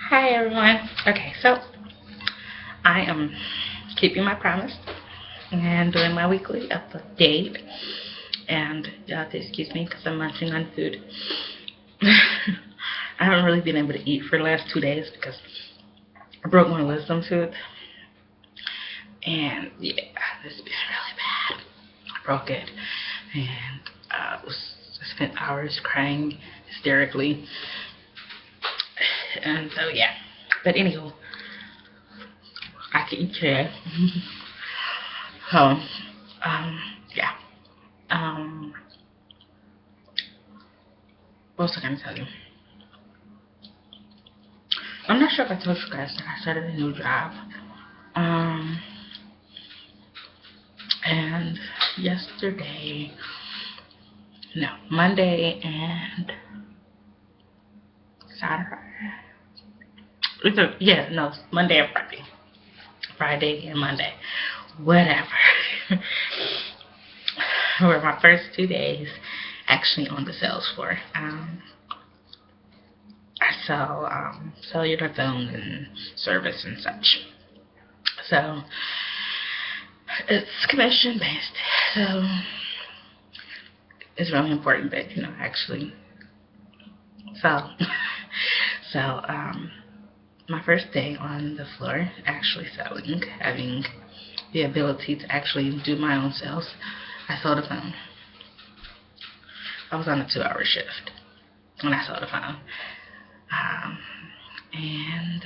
Hi everyone. Okay, so I am keeping my promise and doing my weekly update. And you have to excuse me because I'm munching on food. I haven't really been able to eat for the last 2 days because I broke my wisdom tooth. And yeah, this has been really bad. I broke it and I spent hours crying hysterically. And so yeah. But anywho, I can eat today. So, yeah. Um, what was I gonna tell you? I'm not sure if I told you guys that I started a new job. Um, and yesterday, no, Monday and Saturday. Yeah, no, Monday and Friday. Friday and Monday. Whatever. Were my first 2 days actually on the sales floor. I sell cellular phone and service and such. So it's commission based. So it's really important that actually sell. So my first day on the floor actually selling, having the ability to actually do my own sales, I sold a phone. I was on a 2-hour shift when I sold a phone. And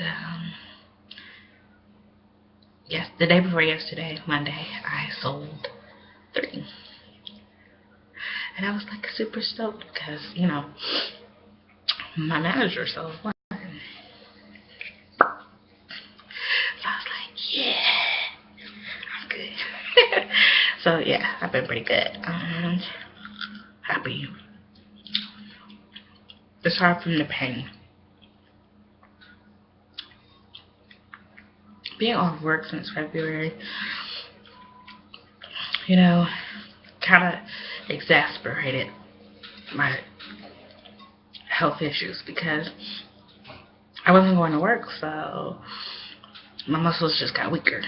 yes, the day before yesterday, Monday, I sold 3. And I was like super stoked because, my manager sold 1. So I was like, yeah, I'm good. So yeah, I've been pretty good. Happy. Aside from the pain. Being off work since February, kind of exasperated my health issues because I wasn't going to work, so my muscles just got weaker.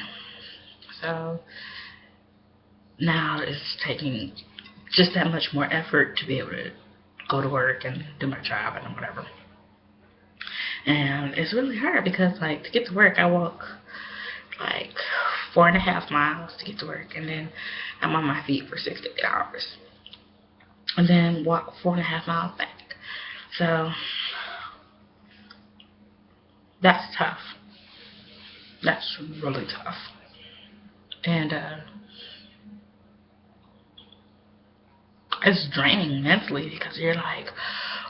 So now it's taking just that much more effort to be able to go to work and do my job and whatever. And it's really hard because, like, to get to work, I walk like 4.5 miles to get to work, and then I'm on my feet for 6 to 8 hours, and then walk 4.5 miles back. So that's tough. That's really tough. And it's draining mentally because you're like,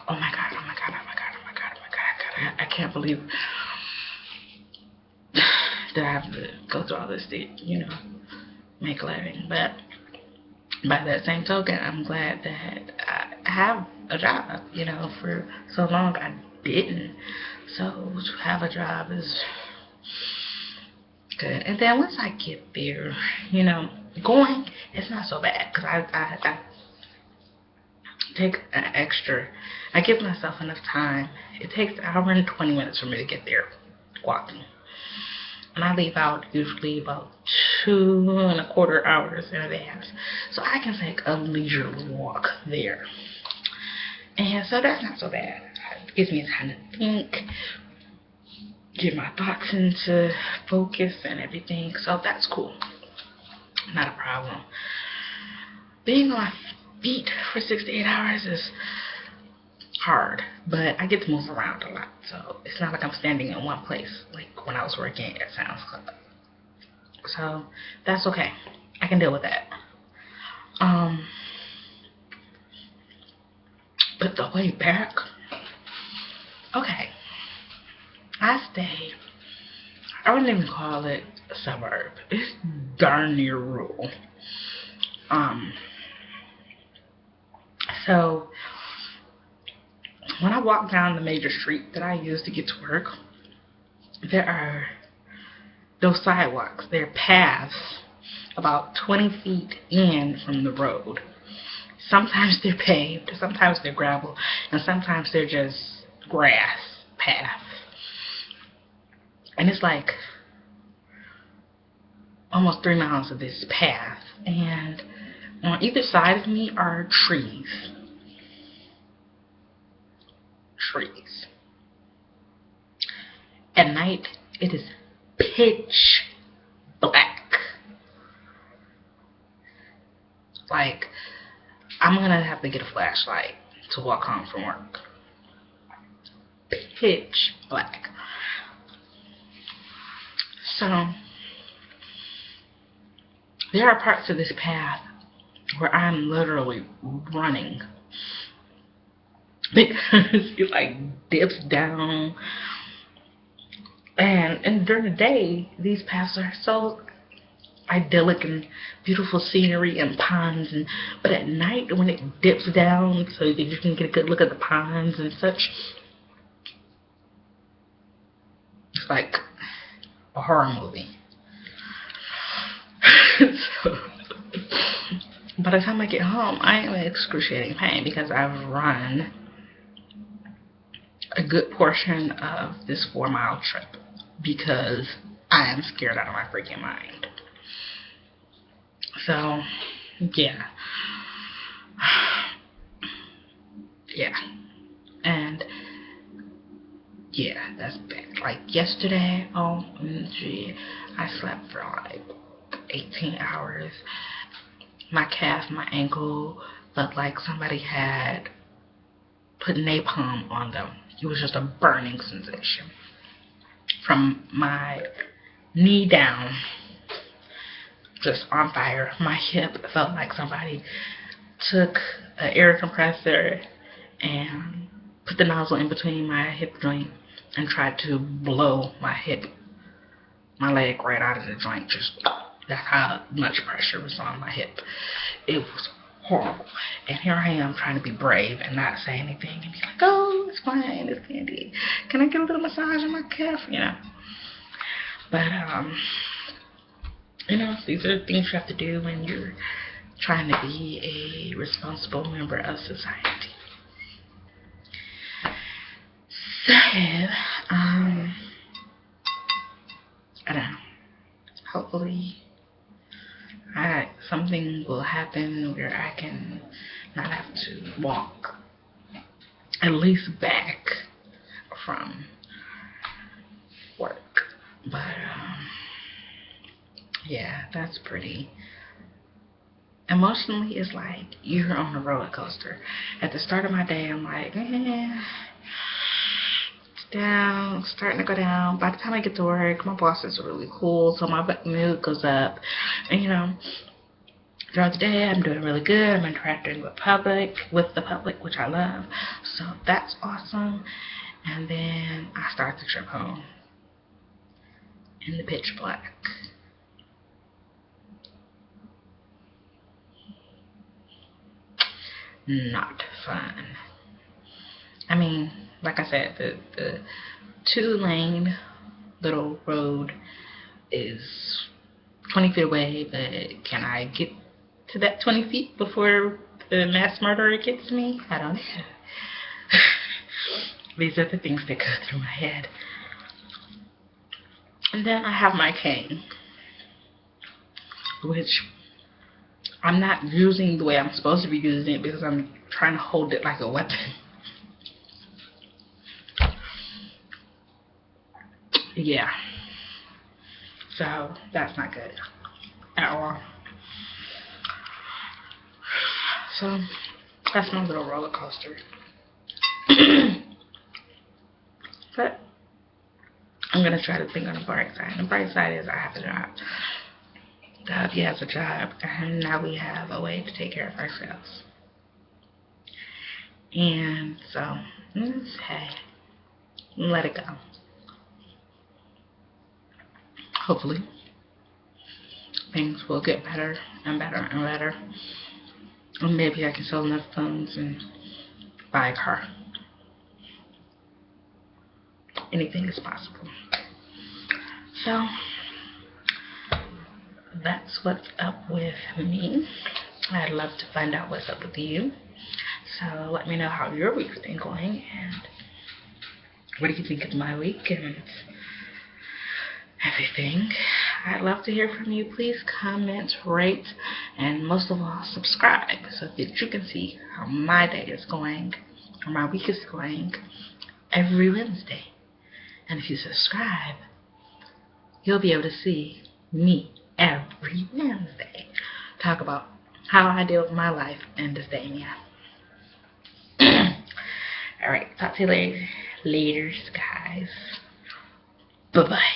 oh my god, oh my god, oh my god, oh my god, oh my god, I can't believe that I have to go through all this to, make a living. But by that same token, I'm glad that I have a job. For so long I didn't. So to have a job is good. And then once I get there, going, it's not so bad because I take an extra. I give myself enough time. It takes an hour and 20 minutes for me to get there walking. And I leave out usually about 2.25 hours in advance. So I can take a leisurely walk there. And so that's not so bad. It gives me time to think, get my thoughts into focus and everything. So that's cool. Not a problem. Being on my feet for 6 to 8 hours is hard, but I get to move around a lot, so it's not like I'm standing in one place like when I was working at Sam's Club. So that's okay. I can deal with that. But the way back, okay, I wouldn't even call it a suburb. It's darn near rural. So when I walk down the major street that I use to get to work, there are those sidewalks. They're paths about 20 feet in from the road. Sometimes they're paved, sometimes they're gravel, and sometimes they're just grass paths. And it's like almost 3 miles of this path, and on either side of me are trees. At night, it is pitch black. Like, I'm gonna have to get a flashlight to walk home from work. Pitch black. So, there are parts of this path where I'm literally running because it like dips down, and during the day these paths are so idyllic and beautiful scenery and ponds, but at night when it dips down so that you can get a good look at the ponds and such, it's like a horror movie. So, by the time I get home, I am in excruciating pain because I've run a good portion of this 4-mile trip because I am scared out of my freaking mind. So, yeah. Yeah. And, yeah, that's bad. Like, yesterday, OMG, I slept for like 18 hours. My calf, my ankle felt like somebody had put napalm on them. It was just a burning sensation. From my knee down, just on fire. My hip felt like somebody took an air compressor and put the nozzle in between my hip joint and tried to blow my leg right out of the joint. Just, that's how much pressure was on my hip. It was horrible. And here I am trying to be brave and not say anything and be like, oh, it's fine, it's candy. Can I get a little massage on my calf? You know. But, you know, these are things you have to do when you're trying to be a responsible member of society. So, I don't know. Hopefully, something will happen where I can not have to walk, at least back from work. But, yeah, that's pretty. Emotionally, it's like you're on a roller coaster. At the start of my day, I'm like, it's down, starting to go down. By the time I get to work, my boss is really cool, so my mood goes up. And, you know, throughout the day, I'm doing really good. I'm interacting with the public, which I love. So that's awesome. And then I start the trip home in the pitch black. Not fun. I mean, like I said, the 2-lane little road is 20 feet away, but can I get to that 20 feet before the mass murderer gets me? I don't know. These are the things that go through my head. And then I have my cane, which I'm not using the way I'm supposed to be using it because I'm trying to hold it like a weapon. Yeah. So that's not good at all. So that's my little roller coaster. But I'm gonna try to think on the bright side. The bright side is I have a job. The hubby has a job, and now we have a way to take care of ourselves. And so, hey, let it go. Hopefully, things will get better and better and better. And maybe I can sell enough funds and buy a car. Anything is possible. So, that's what's up with me. I'd love to find out what's up with you. So let me know how your week's been going and what do you think of my week, and everything. I'd love to hear from you. Please comment, rate, and most of all, subscribe so that you can see how my day is going or my week is going every Wednesday. And if you subscribe, you'll be able to see me every Wednesday talk about how I deal with my life and dysthymia. Alright, talk to you later, guys. Bye-bye.